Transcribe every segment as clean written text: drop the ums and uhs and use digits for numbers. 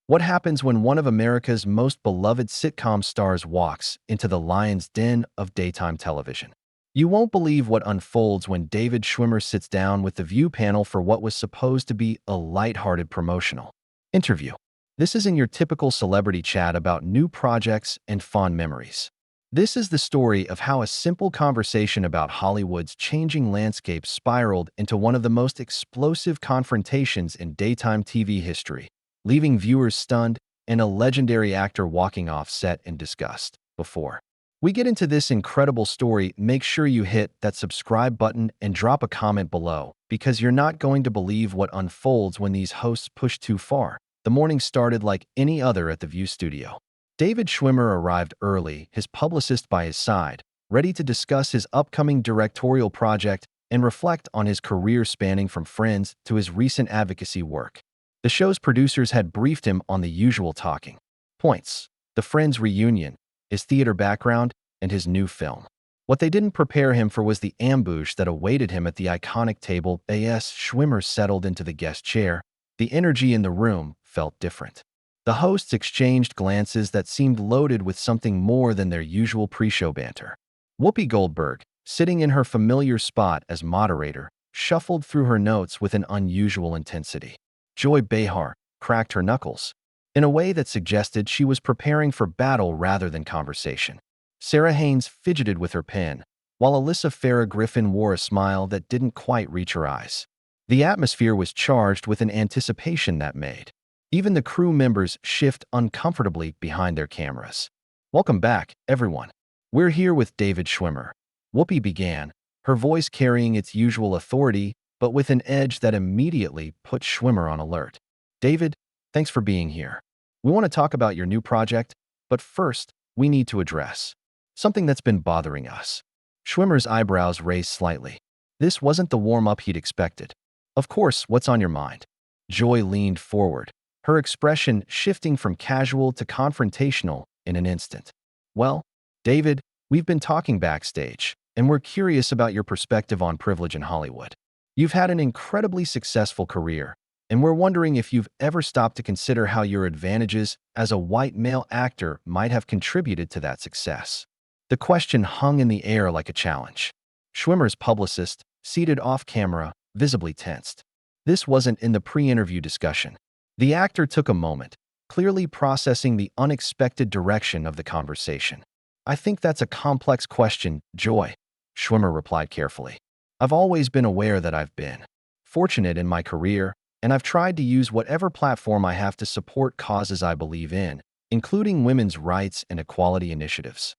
What happens when one of America's most beloved sitcom stars walks into the lion's den of daytime television? You won't believe what unfolds when David Schwimmer sits down with the View panel for what was supposed to be a lighthearted promotional interview. This isn't your typical celebrity chat about new projects and fond memories. This is the story of how a simple conversation about Hollywood's changing landscape spiraled into one of the most explosive confrontations in daytime TV history, leaving viewers stunned and a legendary actor walking off set in disgust. Before we get into this incredible story, make sure you hit that subscribe button and drop a comment below, because you're not going to believe what unfolds when these hosts push too far. The morning started like any other at the View studio. David Schwimmer arrived early, his publicist by his side, ready to discuss his upcoming directorial project and reflect on his career spanning from Friends to his recent advocacy work. The show's producers had briefed him on the usual talking points: the Friends reunion, his theater background, and his new film. What they didn't prepare him for was the ambush that awaited him at the iconic table. As Schwimmer settled into the guest chair, the energy in the room felt different. The hosts exchanged glances that seemed loaded with something more than their usual pre-show banter. Whoopi Goldberg, sitting in her familiar spot as moderator, shuffled through her notes with an unusual intensity. Joy Behar cracked her knuckles in a way that suggested she was preparing for battle rather than conversation. Sarah Haynes fidgeted with her pen, while Alyssa Farah Griffin wore a smile that didn't quite reach her eyes. The atmosphere was charged with an anticipation that made even the crew members shift uncomfortably behind their cameras. "Welcome back, everyone. We're here with David Schwimmer," Whoopi began, her voice carrying its usual authority, but with an edge that immediately put Schwimmer on alert. "David, thanks for being here. We want to talk about your new project, but first, we need to address something that's been bothering us." Schwimmer's eyebrows raised slightly. This wasn't the warm-up he'd expected. "Of course, what's on your mind?" Joy leaned forward, her expression shifting from casual to confrontational in an instant. "Well, David, we've been talking backstage, and we're curious about your perspective on privilege in Hollywood. You've had an incredibly successful career, and we're wondering if you've ever stopped to consider how your advantages as a white male actor might have contributed to that success." The question hung in the air like a challenge. Schwimmer's publicist, seated off-camera, visibly tensed. This wasn't in the pre-interview discussion. The actor took a moment, clearly processing the unexpected direction of the conversation. "I think that's a complex question, Joy," Schwimmer replied carefully. "I've always been aware that I've been fortunate in my career, and I've tried to use whatever platform I have to support causes I believe in, including women's rights and equality initiatives."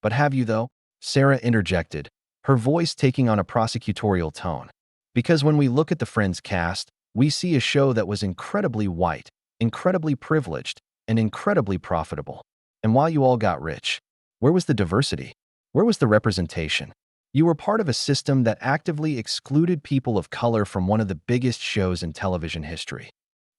"But have you, though?" Sarah interjected, her voice taking on a prosecutorial tone. "Because when we look at the Friends cast, we see a show that was incredibly white, incredibly privileged, and incredibly profitable. And while you all got rich, where was the diversity? Where was the representation? You were part of a system that actively excluded people of color from one of the biggest shows in television history."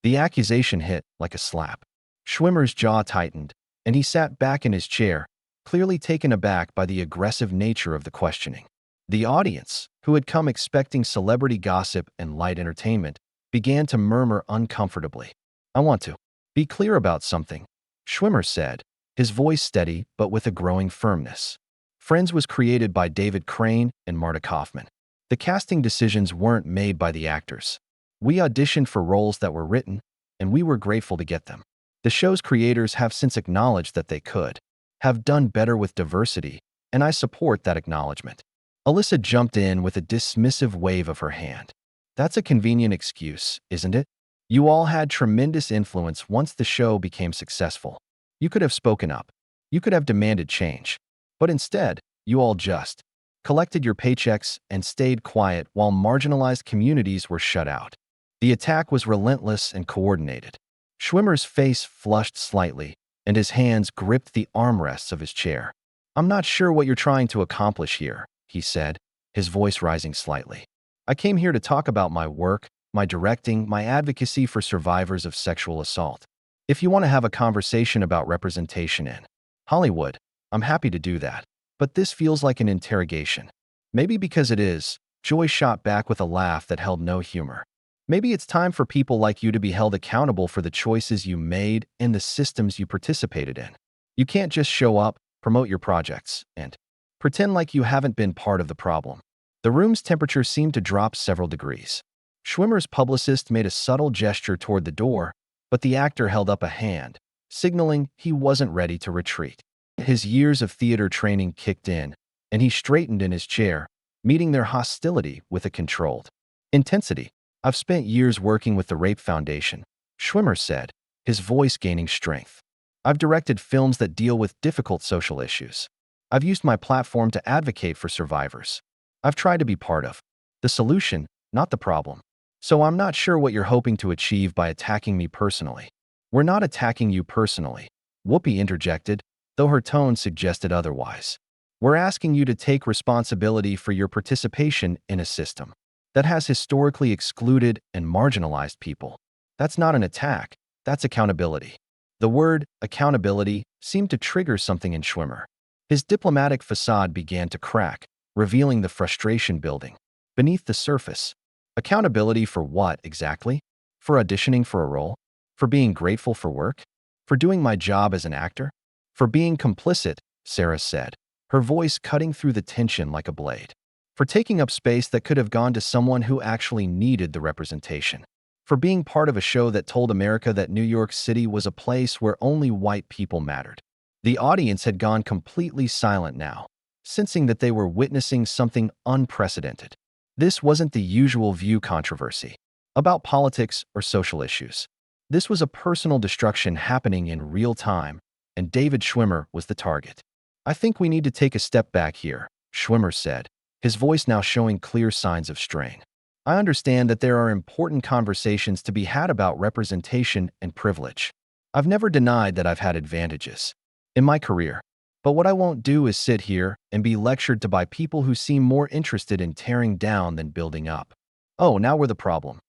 The accusation hit like a slap. Schwimmer's jaw tightened, and he sat back in his chair, clearly taken aback by the aggressive nature of the questioning. The audience, who had come expecting celebrity gossip and light entertainment, began to murmur uncomfortably. "I want to be clear about something," Schwimmer said, his voice steady but with a growing firmness. Friends was created by David Crane and Marta Kaufman. The casting decisions weren't made by the actors. We auditioned for roles that were written, and we were grateful to get them. The show's creators have since acknowledged that they could have done better with diversity, and I support that acknowledgement. Alyssa jumped in with a dismissive wave of her hand. "That's a convenient excuse, isn't it? You all had tremendous influence once the show became successful. You could have spoken up. You could have demanded change. But instead, you all just collected your paychecks and stayed quiet while marginalized communities were shut out." The attack was relentless and coordinated. Schwimmer's face flushed slightly, and his hands gripped the armrests of his chair. "I'm not sure what you're trying to accomplish here," he said, his voice rising slightly. "I came here to talk about my work, my directing, my advocacy for survivors of sexual assault. If you want to have a conversation about representation in Hollywood, I'm happy to do that. But this feels like an interrogation." "Maybe because it is," Joy shot back with a laugh that held no humor. Maybe it's time for people like you to be held accountable for the choices you made and the systems you participated in. You can't just show up, promote your projects, and pretend like you haven't been part of the problem. The room's temperature seemed to drop several degrees. Schwimmer's publicist made a subtle gesture toward the door, but the actor held up a hand, signaling he wasn't ready to retreat. His years of theater training kicked in, and he straightened in his chair, meeting their hostility with a controlled intensity. I've spent years working with the Rape Foundation, Schwimmer said, his voice gaining strength. I've directed films that deal with difficult social issues. I've used my platform to advocate for survivors. I've tried to be part of the solution, not the problem. So I'm not sure what you're hoping to achieve by attacking me personally. We're not attacking you personally, Whoopi interjected, though her tone suggested otherwise. We're asking you to take responsibility for your participation in a system that has historically excluded and marginalized people. That's not an attack, that's accountability. The word accountability seemed to trigger something in Schwimmer. His diplomatic facade began to crack, revealing the frustration building beneath the surface. Accountability for what exactly? For auditioning for a role? For being grateful for work? For doing my job as an actor? For being complicit, Sarah said, her voice cutting through the tension like a blade. For taking up space that could have gone to someone who actually needed the representation. For being part of a show that told America that New York City was a place where only white people mattered. The audience had gone completely silent now, sensing that they were witnessing something unprecedented. This wasn't the usual View controversy about politics or social issues. This was a personal destruction happening in real time, and David Schwimmer was the target. I think we need to take a step back here, Schwimmer said, his voice now showing clear signs of strain. I understand that there are important conversations to be had about representation and privilege. I've never denied that I've had advantages in my career. But what I won't do is sit here and be lectured to by people who seem more interested in tearing down than building up. Oh, now we're the problem.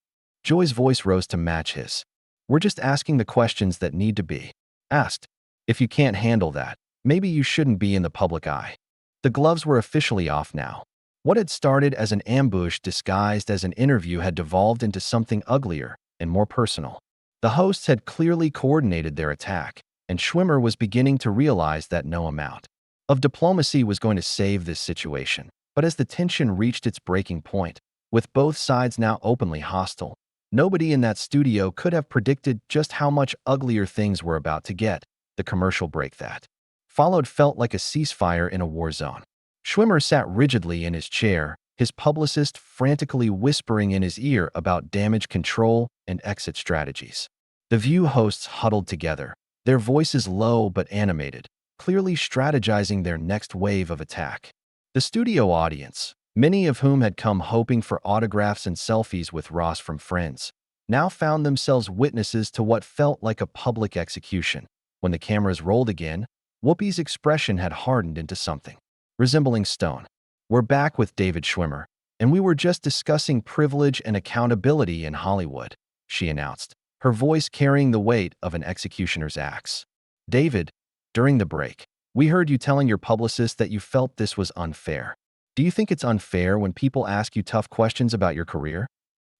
Joy's voice rose to match his. We're just asking the questions that need to be asked. If you can't handle that, maybe you shouldn't be in the public eye. The gloves were officially off now. What had started as an ambush disguised as an interview had devolved into something uglier and more personal. The hosts had clearly coordinated their attack, and Schwimmer was beginning to realize that no amount of diplomacy was going to save this situation. But as the tension reached its breaking point, with both sides now openly hostile, nobody in that studio could have predicted just how much uglier things were about to get. The commercial break that followed felt like a ceasefire in a war zone. Schwimmer sat rigidly in his chair, his publicist frantically whispering in his ear about damage control and exit strategies. The View hosts huddled together, their voices low but animated, clearly strategizing their next wave of attack. The studio audience, many of whom had come hoping for autographs and selfies with Ross from Friends, now found themselves witnesses to what felt like a public execution. When the cameras rolled again, Whoopi's expression had hardened into something resembling stone. We're back with David Schwimmer, and we were just discussing privilege and accountability in Hollywood, she announced, her voice carrying the weight of an executioner's axe. David, during the break, we heard you telling your publicist that you felt this was unfair. Do you think it's unfair when people ask you tough questions about your career?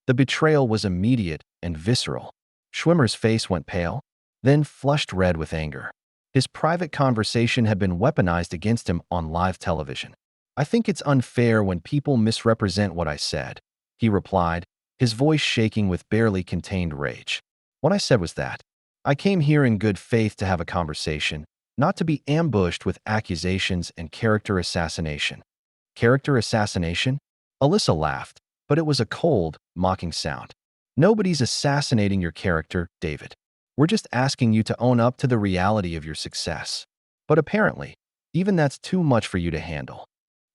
The betrayal was immediate and visceral. Schwimmer's face went pale, then flushed red with anger. His private conversation had been weaponized against him on live television. I think it's unfair when people misrepresent what I said, he replied, his voice shaking with barely contained rage. What I said was that I came here in good faith to have a conversation, not to be ambushed with accusations and character assassination. Character assassination? Alyssa laughed, but it was a cold, mocking sound. Nobody's assassinating your character, David. We're just asking you to own up to the reality of your success. But apparently, even that's too much for you to handle.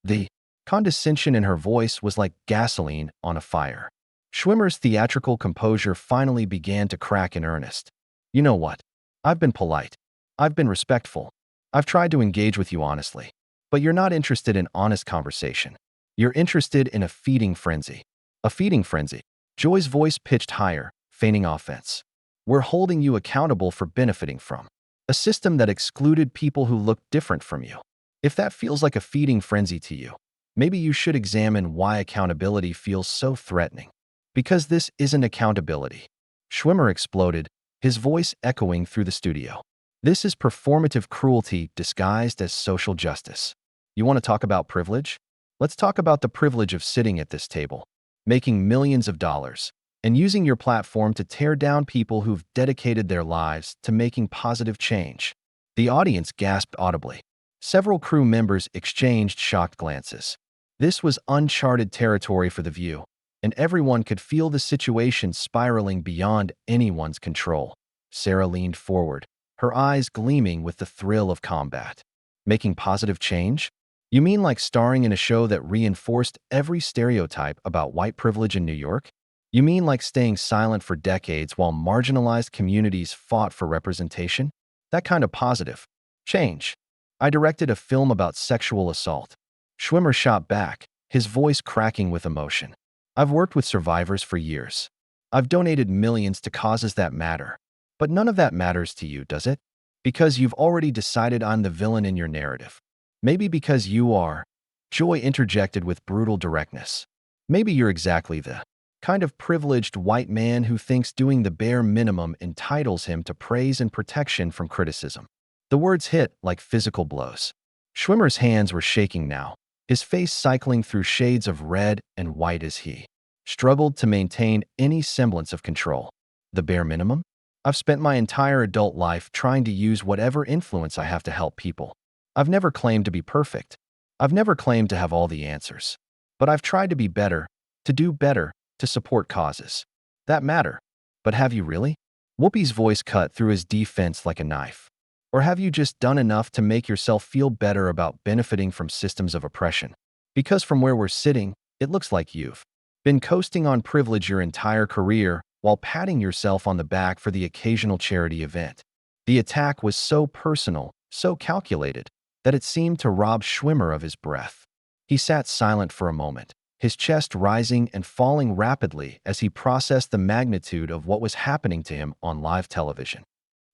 The condescension in her voice was like gasoline on a fire. Schwimmer's theatrical composure finally began to crack in earnest. You know what? I've been polite. I've been respectful. I've tried to engage with you honestly. But you're not interested in honest conversation. You're interested in a feeding frenzy. A feeding frenzy. Joy's voice pitched higher, feigning offense. We're holding you accountable for benefiting from a system that excluded people who looked different from you. If that feels like a feeding frenzy to you, maybe you should examine why accountability feels so threatening. Because this isn't accountability. Schwimmer exploded, his voice echoing through the studio. This is performative cruelty disguised as social justice. You want to talk about privilege? Let's talk about the privilege of sitting at this table, making millions of dollars, and using your platform to tear down people who've dedicated their lives to making positive change. The audience gasped audibly. Several crew members exchanged shocked glances. This was uncharted territory for The View, and everyone could feel the situation spiraling beyond anyone's control. Sarah leaned forward, her eyes gleaming with the thrill of combat. Making positive change? You mean like starring in a show that reinforced every stereotype about white privilege in New York? You mean like staying silent for decades while marginalized communities fought for representation? That kind of positive change. I directed a film about sexual assault. Schwimmer shot back, his voice cracking with emotion. I've worked with survivors for years. I've donated millions to causes that matter. But none of that matters to you, does it? Because you've already decided I'm the villain in your narrative. Maybe because you are. Joy interjected with brutal directness. Maybe you're exactly the kind of privileged white man who thinks doing the bare minimum entitles him to praise and protection from criticism. The words hit like physical blows. Schwimmer's hands were shaking now, his face cycling through shades of red and white as he struggled to maintain any semblance of control. The bare minimum? I've spent my entire adult life trying to use whatever influence I have to help people. I've never claimed to be perfect. I've never claimed to have all the answers. But I've tried to be better, to do better, to support causes that matter. But have you really? Whoopi's voice cut through his defense like a knife. Or have you just done enough to make yourself feel better about benefiting from systems of oppression? Because from where we're sitting, it looks like you've been coasting on privilege your entire career while patting yourself on the back for the occasional charity event. The attack was so personal, so calculated, that it seemed to rob Schwimmer of his breath. He sat silent for a moment, his chest rising and falling rapidly as he processed the magnitude of what was happening to him on live television.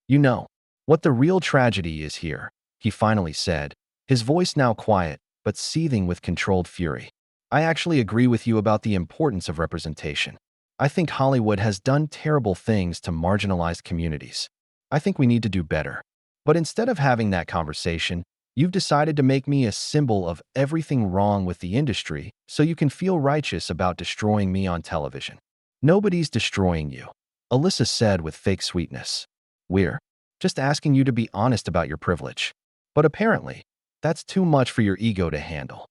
You know, what the real tragedy is here, he finally said, his voice now quiet but seething with controlled fury. I actually agree with you about the importance of representation. I think Hollywood has done terrible things to marginalized communities. I think we need to do better. But instead of having that conversation, you've decided to make me a symbol of everything wrong with the industry so you can feel righteous about destroying me on television. Nobody's destroying you, Alyssa said with fake sweetness. We're just asking you to be honest about your privilege. But apparently, that's too much for your ego to handle.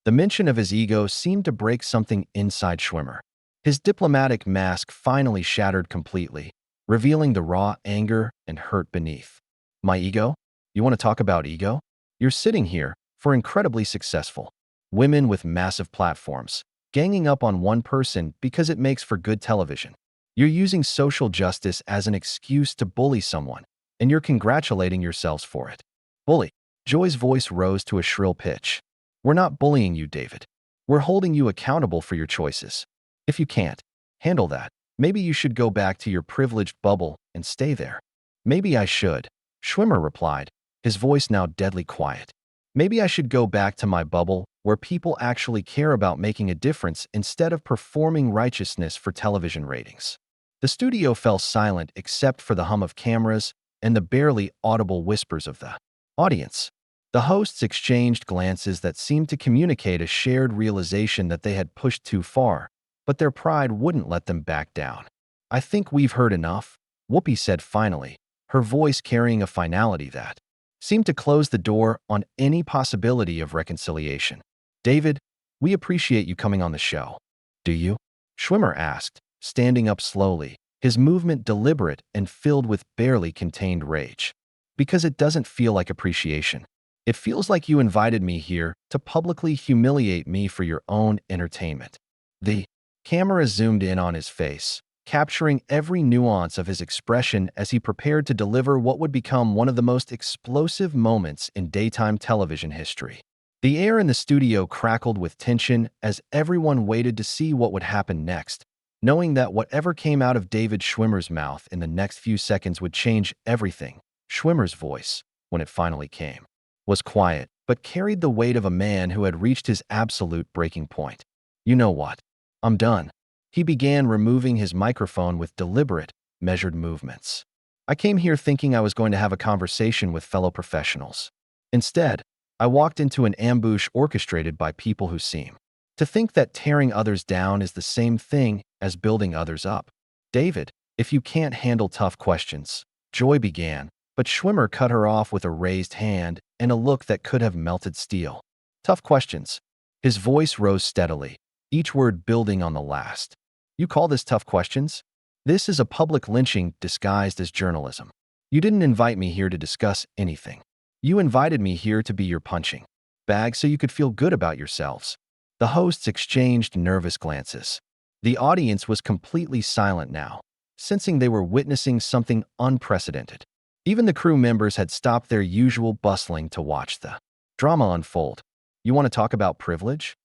The mention of his ego seemed to break something inside Schwimmer. His diplomatic mask finally shattered completely, revealing the raw anger and hurt beneath. My ego? You want to talk about ego? You're sitting here, for incredibly successful women with massive platforms, ganging up on one person because it makes for good television. You're using social justice as an excuse to bully someone, and you're congratulating yourselves for it. Bully. Joy's voice rose to a shrill pitch. We're not bullying you, David. We're holding you accountable for your choices. If you can't handle that, maybe you should go back to your privileged bubble and stay there. Maybe I should, Schwimmer replied, his voice now deadly quiet. Maybe I should go back to my bubble where people actually care about making a difference instead of performing righteousness for television ratings. The studio fell silent except for the hum of cameras and the barely audible whispers of the audience. The hosts exchanged glances that seemed to communicate a shared realization that they had pushed too far, but their pride wouldn't let them back down. I think we've heard enough, Whoopi said finally, her voice carrying a finality that seemed to close the door on any possibility of reconciliation. David, we appreciate you coming on the show. Do you? Schwimmer asked, standing up slowly, his movement deliberate and filled with barely contained rage. Because it doesn't feel like appreciation. It feels like you invited me here to publicly humiliate me for your own entertainment. The camera zoomed in on his face, capturing every nuance of his expression as he prepared to deliver what would become one of the most explosive moments in daytime television history. The air in the studio crackled with tension as everyone waited to see what would happen next, knowing that whatever came out of David Schwimmer's mouth in the next few seconds would change everything. Schwimmer's voice, when it finally came, was quiet, but carried the weight of a man who had reached his absolute breaking point. You know what? I'm done. He began removing his microphone with deliberate, measured movements. I came here thinking I was going to have a conversation with fellow professionals. Instead, I walked into an ambush orchestrated by people who seem to think that tearing others down is the same thing as building others up. David, if you can't handle tough questions, Joy began, but Schwimmer cut her off with a raised hand and a look that could have melted steel. Tough questions. His voice rose steadily, each word building on the last. You call this tough questions? This is a public lynching disguised as journalism. You didn't invite me here to discuss anything. You invited me here to be your punching bag so you could feel good about yourselves. The hosts exchanged nervous glances. The audience was completely silent now, sensing they were witnessing something unprecedented. Even the crew members had stopped their usual bustling to watch the drama unfold. You want to talk about privilege?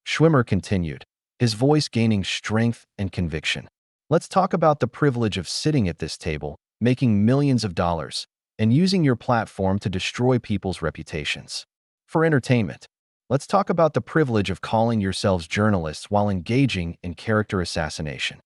Schwimmer continued, his voice gaining strength and conviction. Let's talk about the privilege of sitting at this table, making millions of dollars, and using your platform to destroy people's reputations. For entertainment, let's talk about the privilege of calling yourselves journalists while engaging in character assassination.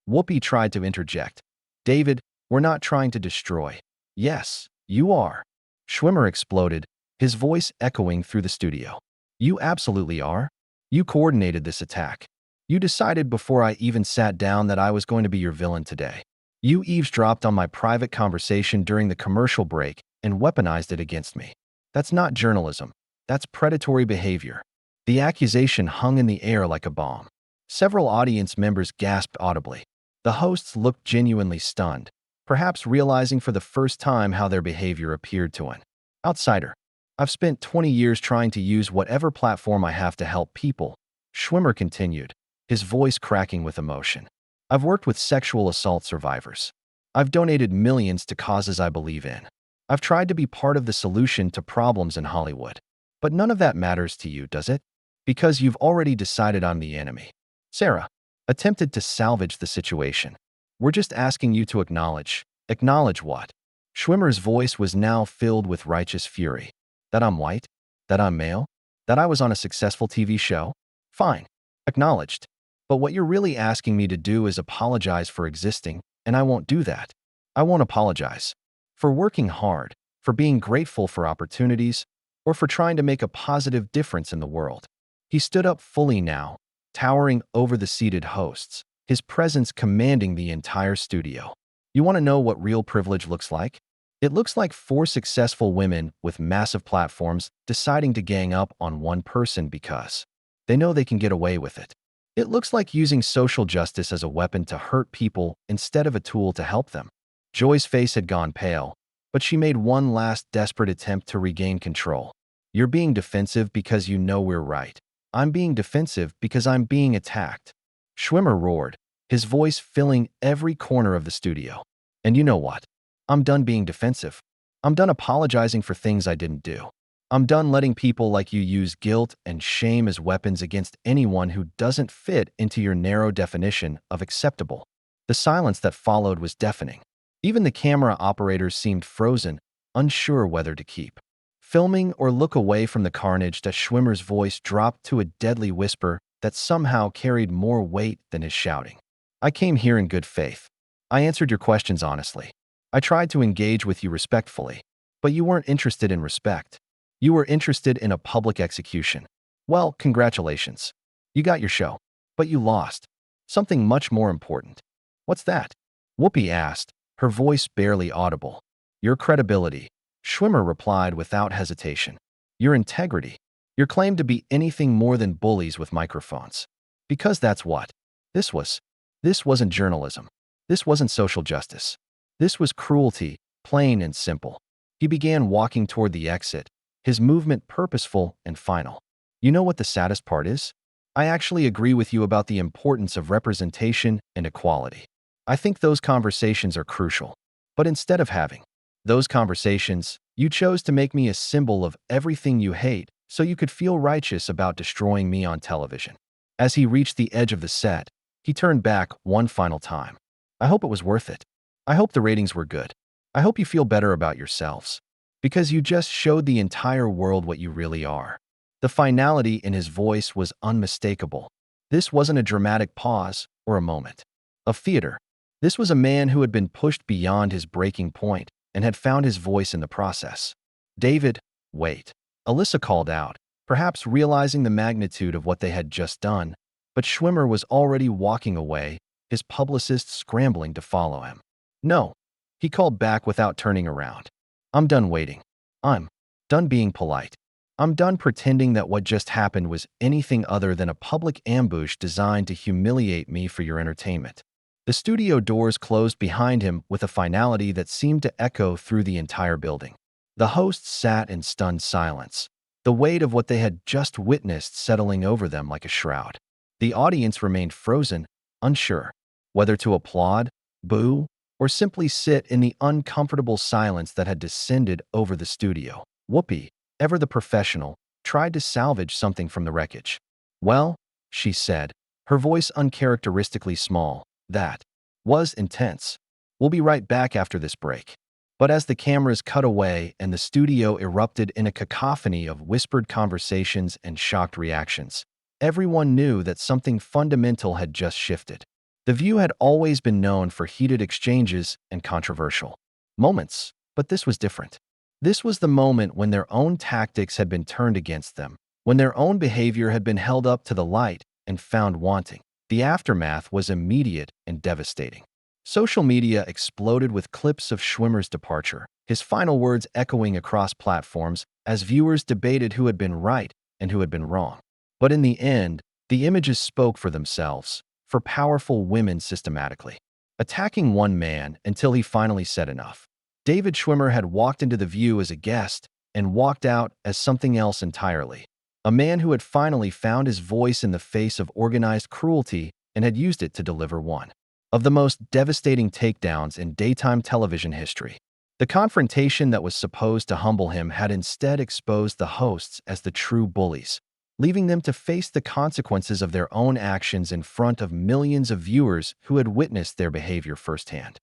Whoopi tried to interject. David, we're not trying to destroy. Yes, you are. Schwimmer exploded, his voice echoing through the studio. You absolutely are. You coordinated this attack. You decided before I even sat down that I was going to be your villain today. You eavesdropped on my private conversation during the commercial break and weaponized it against me. That's not journalism. That's predatory behavior. The accusation hung in the air like a bomb. Several audience members gasped audibly. The hosts looked genuinely stunned, perhaps realizing for the first time how their behavior appeared to an outsider. I've spent 20 years trying to use whatever platform I have to help people, Schwimmer continued, his voice cracking with emotion. I've worked with sexual assault survivors. I've donated millions to causes I believe in. I've tried to be part of the solution to problems in Hollywood. But none of that matters to you, does it? Because you've already decided I'm the enemy. Sarah attempted to salvage the situation. We're just asking you to acknowledge. Acknowledge what? Schwimmer's voice was now filled with righteous fury. That I'm white? That I'm male? That I was on a successful TV show? Fine. Acknowledged. But what you're really asking me to do is apologize for existing, and I won't do that. I won't apologize. For working hard, for being grateful for opportunities, or for trying to make a positive difference in the world. He stood up fully now, towering over the seated hosts, his presence commanding the entire studio. You want to know what real privilege looks like? It looks like 4 successful women with massive platforms deciding to gang up on one person because they know they can get away with it. It looks like using social justice as a weapon to hurt people instead of a tool to help them. Joy's face had gone pale, but she made one last desperate attempt to regain control. You're being defensive because you know we're right. I'm being defensive because I'm being attacked. Schwimmer roared, his voice filling every corner of the studio. And you know what? I'm done being defensive. I'm done apologizing for things I didn't do. I'm done letting people like you use guilt and shame as weapons against anyone who doesn't fit into your narrow definition of acceptable. The silence that followed was deafening. Even the camera operators seemed frozen, unsure whether to keep filming or look away from the carnage. That Schwimmer's voice dropped to a deadly whisper that somehow carried more weight than his shouting. I came here in good faith. I answered your questions honestly. I tried to engage with you respectfully, but you weren't interested in respect. You were interested in a public execution. Well, congratulations. You got your show, but you lost something much more important. What's that? Whoopi asked, her voice barely audible. Your credibility, Schwimmer replied without hesitation. Your integrity. Your claim to be anything more than bullies with microphones. Because that's what this was. This wasn't journalism. This wasn't social justice. This was cruelty, plain and simple. He began walking toward the exit, his movement purposeful and final. You know what the saddest part is? I actually agree with you about the importance of representation and equality. I think those conversations are crucial. But instead of having those conversations, you chose to make me a symbol of everything you hate so you could feel righteous about destroying me on television. As he reached the edge of the set, he turned back one final time. I hope it was worth it. I hope the ratings were good. I hope you feel better about yourselves. Because you just showed the entire world what you really are. The finality in his voice was unmistakable. This wasn't a dramatic pause or a moment of theater. This was a man who had been pushed beyond his breaking point and had found his voice in the process. David, wait. Alyssa called out, perhaps realizing the magnitude of what they had just done, but Schwimmer was already walking away, his publicist scrambling to follow him. No, he called back without turning around. I'm done waiting. I'm done being polite. I'm done pretending that what just happened was anything other than a public ambush designed to humiliate me for your entertainment. The studio doors closed behind him with a finality that seemed to echo through the entire building. The hosts sat in stunned silence, the weight of what they had just witnessed settling over them like a shroud. The audience remained frozen, unsure whether to applaud, boo, or simply sit in the uncomfortable silence that had descended over the studio. Whoopi, ever the professional, tried to salvage something from the wreckage. Well, she said, her voice uncharacteristically small, that was intense. We'll be right back after this break. But as the cameras cut away and the studio erupted in a cacophony of whispered conversations and shocked reactions, everyone knew that something fundamental had just shifted. The View had always been known for heated exchanges and controversial moments, but this was different. This was the moment when their own tactics had been turned against them, when their own behavior had been held up to the light and found wanting. The aftermath was immediate and devastating. Social media exploded with clips of Schwimmer's departure, his final words echoing across platforms as viewers debated who had been right and who had been wrong. But in the end, the images spoke for themselves, for powerful women systematically attacking one man until he finally said enough. David Schwimmer had walked into The View as a guest and walked out as something else entirely. A man who had finally found his voice in the face of organized cruelty and had used it to deliver one of the most devastating takedowns in daytime television history. The confrontation that was supposed to humble him had instead exposed the hosts as the true bullies, leaving them to face the consequences of their own actions in front of millions of viewers who had witnessed their behavior firsthand.